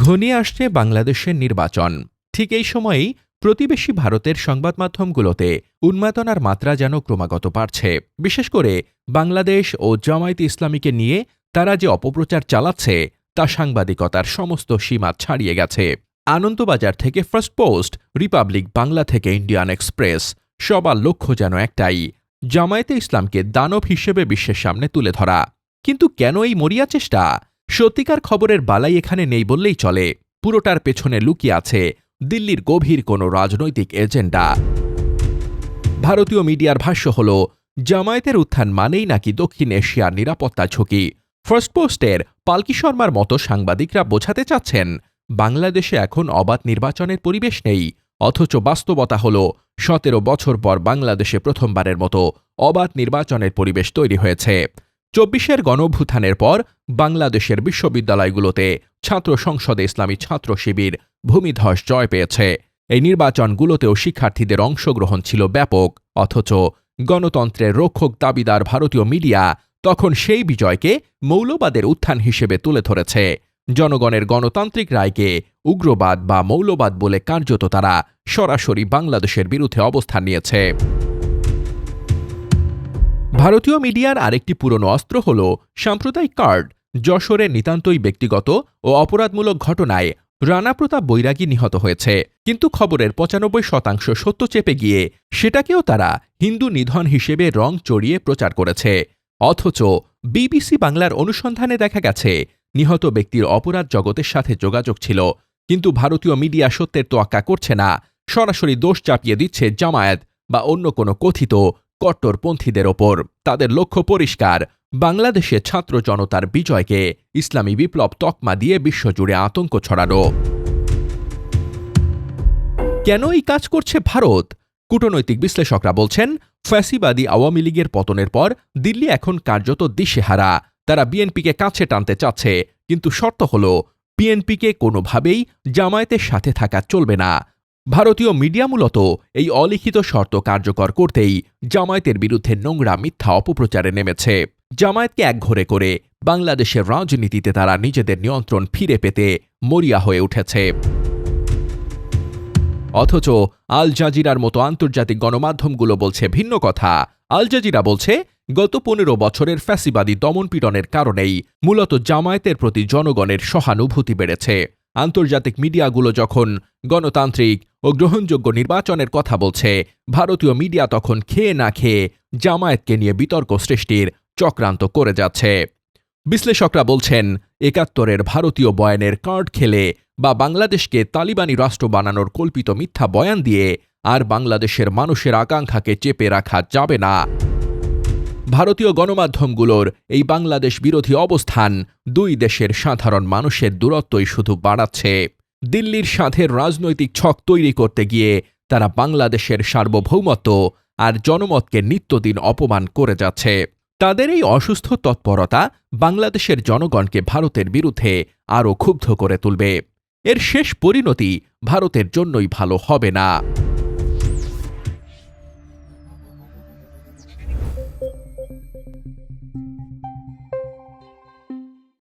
ঘনিয়ে আসছে বাংলাদেশের নির্বাচন। ঠিক এই সময়েই প্রতিবেশী ভারতের সংবাদ মাধ্যমগুলোতে উন্মাদনার মাত্রা যেন ক্রমাগত বাড়ছে। বিশেষ করে বাংলাদেশ ও জামায়াতে ইসলামীকে নিয়ে তারা যে অপপ্রচার চালাচ্ছে তা সাংবাদিকতার সমস্ত সীমা ছাড়িয়ে গেছে। আনন্দবাজার থেকে ফার্স্ট পোস্ট, রিপাবলিক বাংলা থেকে ইন্ডিয়ান এক্সপ্রেস, সবার লক্ষ্য যেন একটাই, জামায়াতে ইসলামকে দানব হিসেবে বিশ্বের সামনে তুলে ধরা। কিন্তু কেন এই মরিয়া চেষ্টা? সত্যিকার খবরের বালাই এখানে নেই বললেই চলে। পুরোটার পেছনে লুকিয়ে আছে দিল্লির গভীর কোনো রাজনৈতিক এজেন্ডা। ভারতীয় মিডিয়ার ভাষ্য হল, জামায়াতের উত্থান মানেই নাকি দক্ষিণ এশিয়ার নিরাপত্তা ঝুঁকি। ফার্স্ট পোস্টের পালকি শর্মার মতো সাংবাদিকরা বোঝাতে চাচ্ছেন, বাংলাদেশে এখন অবাধ নির্বাচনের পরিবেশ নেই, অথচ বাস্তবতা হল ১৭ বছর পর বাংলাদেশে প্রথমবারের মতো অবাধ নির্বাচনের পরিবেশ তৈরি হয়েছে। ২৪-এর গণঅভ্যুত্থানের পর বাংলাদেশের বিশ্ববিদ্যালয়গুলোতে ছাত্র সংসদে ইসলামী ছাত্র শিবির ভূমিধস জয় পেয়েছে। এই নির্বাচনগুলোতেও শিক্ষার্থীদের অংশগ্রহণ ছিল ব্যাপক, অথচ গণতন্ত্রের রক্ষক দাবিদার ভারতীয় মিডিয়া তখন সেই বিজয়কে মৌলবাদের উত্থান হিসেবে তুলে ধরেছে। জনগণের গণতান্ত্রিক রায়কে উগ্রবাদ বা মৌলবাদ বলে কার্যত তারা সরাসরি বাংলাদেশের বিরুদ্ধে অবস্থান নিয়েছে। ভারতীয় মিডিয়ার আরেকটি পুরনো অস্ত্র হল সাম্প্রদায়িক কার্ড। যশোরের নিতান্তই ব্যক্তিগত ও অপরাধমূলক ঘটনায় রানা প্রতাপ বৈরাগী নিহত হয়েছে, কিন্তু খবরের ৯৫% সত্য চেপে গিয়ে সেটাকেও তারা হিন্দু নিধন হিসেবে রং চড়িয়ে প্রচার করেছে। অথচ বিবিসি বাংলার অনুসন্ধানে দেখা গেছে নিহত ব্যক্তির অপরাধ জগতের সাথে যোগাযোগ ছিল, কিন্তু ভারতীয় মিডিয়া সত্যের তোয়াক্কা করছে না, সরাসরি দোষ চাপিয়ে দিচ্ছে জামায়াত বা অন্য কোনো কথিত কট্টরপন্থীদের ওপর। তাদের লক্ষ্য পরিষ্কার, বাংলাদেশে ছাত্র জনতার বিজয়কে ইসলামী বিপ্লব তকমা দিয়ে বিশ্বজুড়ে আতঙ্ক ছড়ানো। কেন এই কাজ করছে ভারত? কূটনৈতিক বিশ্লেষকরা বলছেন, ফ্যাসিবাদী আওয়ামী লীগের পতনের পর দিল্লি এখন কার্যত দিশেহারা। তারা বিএনপিকে কাছে টানতে চাচ্ছে, কিন্তু শর্ত হল বিএনপিকে কোনোভাবেই জামায়াতের সাথে থাকা চলবে না। ভারতীয় মিডিয়া মূলত এই অলিখিত শর্ত কার্যকর করতেই জামায়াতের বিরুদ্ধে নোংরা মিথ্যা অপপ্রচারে নেমেছে। জামায়াতকে একঘরে করে বাংলাদেশের রাজনীতিতে তারা নিজেদের নিয়ন্ত্রণ ফিরে পেতে মরিয়া হয়ে উঠেছে। অথচ আল জাজিরার মতো আন্তর্জাতিক গণমাধ্যমগুলো বলছে ভিন্ন কথা। আল জাজিরা বলছে, গত ১৫ বছরের ফ্যাসিবাদী দমনপীড়নের কারণেই মূলত জামায়াতের প্রতি জনগণের সহানুভূতি বেড়েছে। আন্তর্জাতিক মিডিয়াগুলো যখন গণতান্ত্রিক ও গ্রহণযোগ্য নির্বাচনের কথা বলছে, ভারতীয় মিডিয়া তখন খেয়ে না খেয়ে জামায়াতকে নিয়ে বিতর্ক সৃষ্টির চক্রান্ত করে যাচ্ছে। বিশ্লেষকরা বলছেন, ৭১-এর ভারতীয় বয়ানের কার্ড খেলে বা বাংলাদেশকে তালিবানি রাষ্ট্র বানানোর কল্পিত মিথ্যা বয়ান দিয়ে আর বাংলাদেশের মানুষের আকাঙ্ক্ষাকে চেপে রাখা যাবে না। ভারতীয় গণমাধ্যমগুলোর এই বাংলাদেশ বিরোধী অবস্থান দুই দেশের সাধারণ মানুষের দূরত্বই শুধু বাড়াচ্ছে। দিল্লির সাথের রাজনৈতিক ছক তৈরি করতে গিয়ে তারা বাংলাদেশের সার্বভৌমত্ব আর জনমতকে নিত্যদিন অপমান করে যাচ্ছে। তাদের এই অসুস্থ তৎপরতা বাংলাদেশের জনগণকে ভারতের বিরুদ্ধে আরও ক্ষুব্ধ করে তুলবে। এর শেষ পরিণতি ভারতের জন্যই ভালো হবে না।